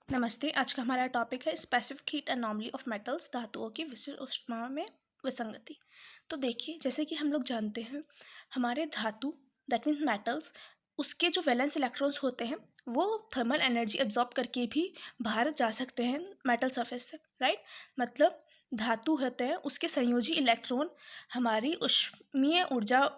नमस्ते। आज का हमारा टॉपिक है specific heat anomaly of metals, धातुओं की विशिष्ट ऊष्मा में विसंगति। तो देखिए, जैसे कि हम लोग जानते हैं, हमारे धातु दैट मीन्स मेटल्स, उसके जो वैलेंस इलेक्ट्रॉन्स होते हैं वो थर्मल एनर्जी एब्जॉर्ब करके भी बाहर जा सकते हैं मेटल सरफेस से, राइट। मतलब धातु होते हैं, उसके संयोजी इलेक्ट्रॉन हमारी ऊष्मीय ऊर्जा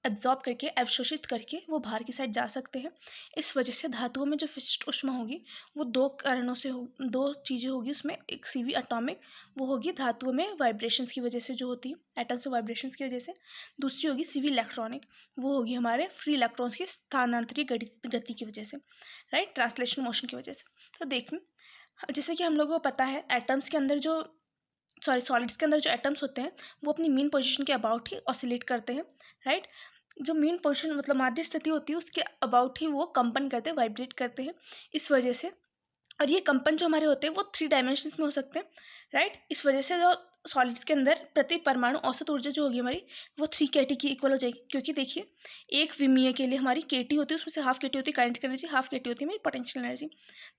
एब्जॉर्ब करके, अवशोषित करके वो बाहर की साइड जा सकते हैं। इस वजह से धातुओं में जो विशिष्ट ऊष्मा होगी वो दो कारणों से हो, दो चीज़ें होगी उसमें। एक सीवी एटॉमिक, वो होगी धातुओं में वाइब्रेशंस की वजह से जो होती है एटम्स में वाइब्रेशंस की वजह से। दूसरी होगी सीवी इलेक्ट्रॉनिक, वो होगी हमारे फ्री इलेक्ट्रॉन्स की स्थानांतरित गति की वजह से, राइट, ट्रांसलेशन मोशन की वजह से। तो देखिए, जैसे कि हम लोगों को पता है एटम्स के अंदर जो सॉलिड्स के अंदर जो एटम्स होते हैं वो अपनी मीन पोजीशन के अबाउट ही ऑसिलेट करते हैं, राइट। जो मीन पोजीशन मतलब माध्य स्थिति होती है उसके अबाउट ही वो कंपन करते हैं, वाइब्रेट करते हैं। इस वजह से, और ये कंपन जो हमारे होते हैं वो 3 डायमेंशंस में हो सकते हैं, राइट। इस वजह से जो सॉलिड्स के अंदर प्रति परमाणु औसत ऊर्जा जो होगी हमारी वो 3 kT की इक्वल हो जाएगी। क्योंकि देखिए, एक विमीय के लिए हमारी kT होती है, उसमें से हाफ kT होती है काइनेटिक एनर्जी, हाफ kT होती है हमारी potential energy.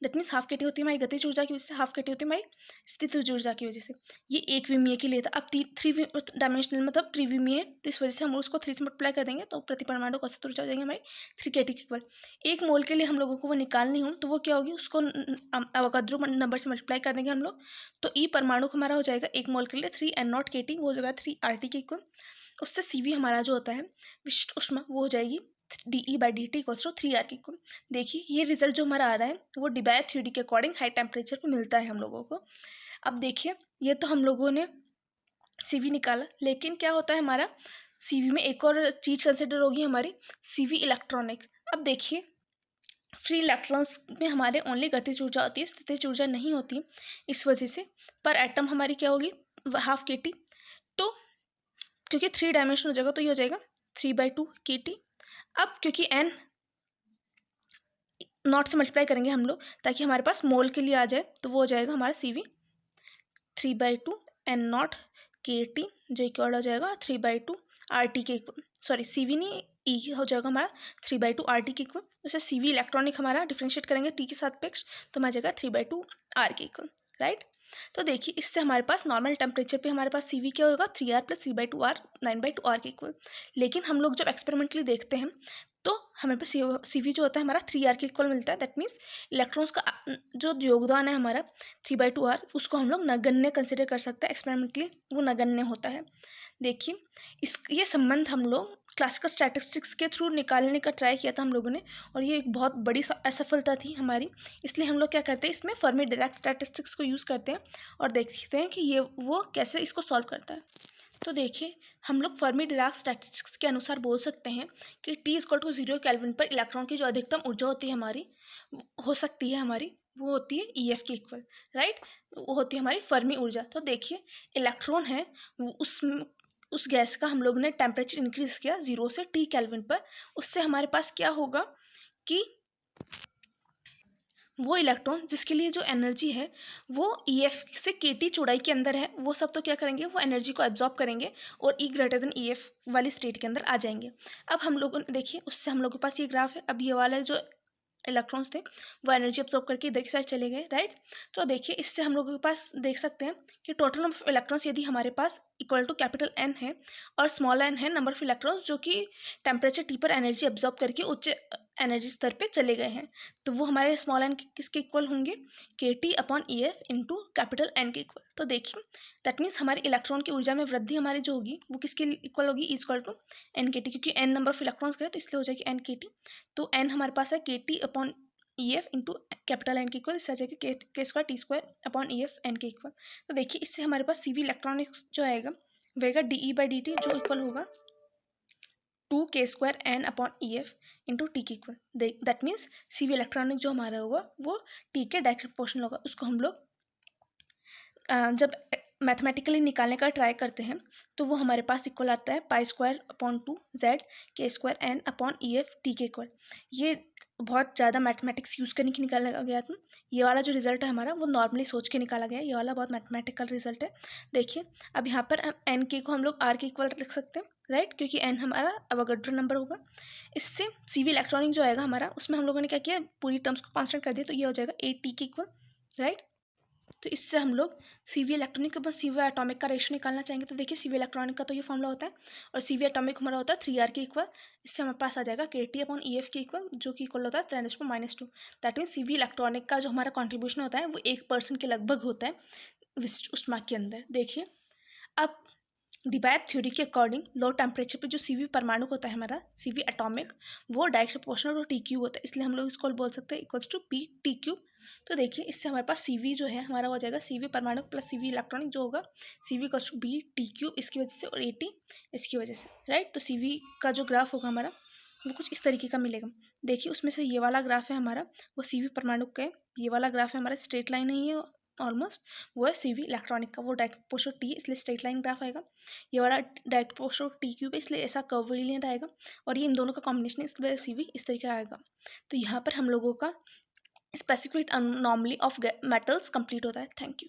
That means half kT होती है हमारी गतिज ऊर्जा की वजह से, हाफ kT होती है हमारी स्थितिज ऊर्जा की वजह से। ये एक विमीय के लिए था। अब थ्री डायमेंशनल मतलब त्रिविमीय, तो इस वजह से हम उसको 3 से मल्टीप्लाई कर देंगे तो प्रति परमाणु औसत ऊर्जा हो जाएगी हमारी 3 kT की इक्वल। एक मोल के लिए हम लोगों को वो निकालनी हो तो वो क्या होगी, उसको अवोगाद्रो नंबर से मल्टीप्लाई कर देंगे हम लोग। तो ई परमाणु हमारा हो जाएगा एक मोल के लिए 3n0 kT, वो हो जाएगा 3 RT के इक्वल। उससे CV हमारा जो होता है विशिष्ट ऊष्मा, वो हो जाएगी DE/dt इक्वल्स टू 3R के इक्वल। देखिए, ये रिजल्ट जो हमारा आ रहा है वो डिबायर थ्योरी के अकॉर्डिंग हाई टेम्परेचर पे मिलता है हम लोगों को। अब देखिए, ये तो हम लोगों ने CV निकाला, लेकिन क्या होता है हमारा CV में एक और चीज़ कंसिडर होगी हमारी, CV इलेक्ट्रॉनिक। अब देखिए, फ्री इलेक्ट्रॉन्स में हमारे ओनली गतिज ऊर्जा होती है, स्थितिज ऊर्जा नहीं होती। इस वजह से पर एटम हमारी क्या होगी, हाफ kT। तो क्योंकि 3 डायमेंशन हो जाएगा तो ये हो जाएगा 3/2 kT। अब क्योंकि n नॉट से मल्टीप्लाई करेंगे हम लोग ताकि हमारे पास मोल के लिए आ जाए, तो वो हो जाएगा हमारा CV 3/2 n0 kT, जो इक्वल हो जाएगा 3/2 RT के इक्वल। सॉरी, CV नहीं, E हो जाएगा हमारा 3/2 RT के इक्वल। उसे CV इलेक्ट्रॉनिक हमारा डिफ्रेंशिएट करेंगे T के साथ पेक्ष, तो हमारा जाएगा 3/2 R के इक्वल, राइट। तो देखिए, इससे हमारे पास नॉर्मल टेम्परेचर पे हमारे पास CV क्या होगा, 3R + 3/2R 9/2 R के इक्वल। लेकिन हम लोग जब एक्सपेरिमेंटली देखते हैं तो हमें पे CV जो होता है हमारा 3R के इक्वल मिलता है। दैट मीन्स इलेक्ट्रॉन्स का जो योगदान है हमारा 3/2R, उसको हम लोग नगण्य कंसिडर कर सकते हैं। एक्सपेरिमेंटली वो नगण्य होता है। देखिए, ये संबंध हम लोग क्लासिकल स्टैटिस्टिक्स के थ्रू निकालने का ट्राई किया था हम लोगों ने, और ये एक बहुत बड़ी असफलता थी हमारी। इसलिए हम लोग क्या करते हैं, इसमें फर्मी डिराक स्टैटिस्टिक्स को यूज़ करते हैं और देखते हैं कि ये वो कैसे इसको सॉल्व करता है। तो देखिए, हम लोग फर्मी डिराक स्टैटिस्टिक्स के अनुसार बोल सकते हैं कि T = 0 केल्विन पर इलेक्ट्रॉन की जो अधिकतम ऊर्जा होती है हमारी, हो सकती है हमारी, वो होती है EF के इक्वल, राइट। वो होती है हमारी फर्मी ऊर्जा। तो देखिए, इलेक्ट्रॉन है वो उस गैस का हम लोग ने टेम्परेचर इंक्रीज किया 0 से T केल्विन पर। उससे हमारे पास क्या होगा कि वो इलेक्ट्रॉन जिसके लिए जो एनर्जी है वो EF से KT चौड़ाई के अंदर है, वो सब तो क्या करेंगे, वो एनर्जी को एब्जॉर्ब करेंगे और E greater than EF वाली स्टेट के अंदर आ जाएंगे। अब हम लोगों ने देखिए, उससे हम लोगों के पास ये ग्राफ है। अब ये वाला जो इलेक्ट्रॉन्स थे वो एनर्जी एब्जॉर्ब करके इधर की साइड चले गए, राइट। तो देखिए, इससे हम लोगों के पास देख सकते हैं कि टोटल नंबर ऑफ इलेक्ट्रॉन्स यदि हमारे पास इक्वल टू कैपिटल N है और स्मॉल n है नंबर ऑफ इलेक्ट्रॉन्स जो कि टेम्परेचर T पर एनर्जी एब्जॉर्ब करके उच्च एनर्जी स्तर पे चले गए हैं, तो वो हमारे स्मॉल n किसके इक्वल होंगे, KT/EF इंटू कैपिटल N के इक्वल। तो देखिए, दैट मीन्स हमारे इलेक्ट्रॉन की ऊर्जा में वृद्धि हमारी जो होगी वो किसके इक्वल होगी, E=NKT, क्योंकि n नंबर ऑफ इलेक्ट्रॉन्स गए तो इसलिए हो जाएगी NKT। तो n हमारे पास है KT/EF इंटू कैपिटल N के इक्वल, इससे आ जाएगा K² T² N के इक्वल। तो देखिए, इससे हमारे पास CV इलेक्ट्रॉनिक्स जो आएगा वह DE/dt जो इक्वल होगा 2K² N/EF इंटू T के equal. That means CV electronic जो हमारा होगा वो T के डायरेक्ट प्रोपोर्शनल होगा। उसको हम लोग जब मैथमेटिकली निकालने का ट्राई करते हैं तो वो हमारे पास इक्वल आता है π² 2Z K² N/EF T के इक्वल। ये बहुत ज़्यादा मैथमेटिक्स यूज़ करने की निकाला गया था। ये वाला जो रिजल्ट है हमारा वो नॉर्मली सोच के निकाला गया है। ये वाला बहुत मैथमेटिकल रिजल्ट है। देखिए, अब यहाँ पर एन के को हम लोग R के इक्वल रख सकते हैं, राइट, क्योंकि n हमारा अवोगाड्रो नंबर होगा। इससे CV इलेक्ट्रॉनिक जो आएगा हमारा, उसमें हम लोगों ने क्या किया, पूरी टर्म्स को कांस्टेंट कर दिया, तो ये हो जाएगा 8T के इक्वल। राइट। तो इससे हम लोग CV इलेक्ट्रॉनिक के बाद CV एटॉमिक का रेशो निकालना चाहेंगे। तो देखिए CV इलेक्ट्रॉनिक का तो ये फॉर्मूला होता है और CV एटॉमिक हमारा होता है 3R के इक्वल। इससे हमारे पास आ जाएगा KT/EF के इक्वल, जो कि इक्वल होता है 10⁻²। दैट मीन CV इलेक्ट्रॉनिक का जो हमारा कॉन्ट्रीब्यूशन होता है वो 1% के लगभग होता है विशिष्ट ऊष्मा के अंदर। देखिए अब डिबैट थ्योरी के अकॉर्डिंग लो टेम्परेचर पे जो CV परमाणु होता है हमारा CV एटॉमिक, वो डायरेक्ट प्रोपोर्शनल टू TQ होता है, इसलिए हम लोग इसको बोल सकते हैं इक्वल्स टू PTQ। तो देखिए इससे हमारे पास CV जो है हमारा हो जाएगा CV परमाणु प्लस CV इलेक्ट्रॉनिक, जो होगा CV इक्वल्स टू BTQ इसकी वजह से और AT इसकी वजह से, राइट। तो CV का जो ग्राफ होगा हमारा वो कुछ इस तरीके का मिलेगा। देखिए उसमें से ये वाला ग्राफ है हमारा, वो CV परमाणु का है। ये वाला ग्राफ है हमारा, स्ट्रेट लाइन नहीं है ऑलमोस्ट, वो है CV इलेक्ट्रॉनिक का, वो डायरेक्ट प्रोपोर्शनल T इसलिए स्ट्रेट लाइन ग्राफ आएगा। ये वाला डायरेक्ट प्रोपोर्शनल TQ पे इसलिए ऐसा कर्व वेरिएंट आएगा, और ये इन दोनों का कॉम्बिनेशन इस वजह CV इस तरीके का आएगा। तो यहाँ पर हम लोगों का specific anomaly of metals complete होता है। Thank you.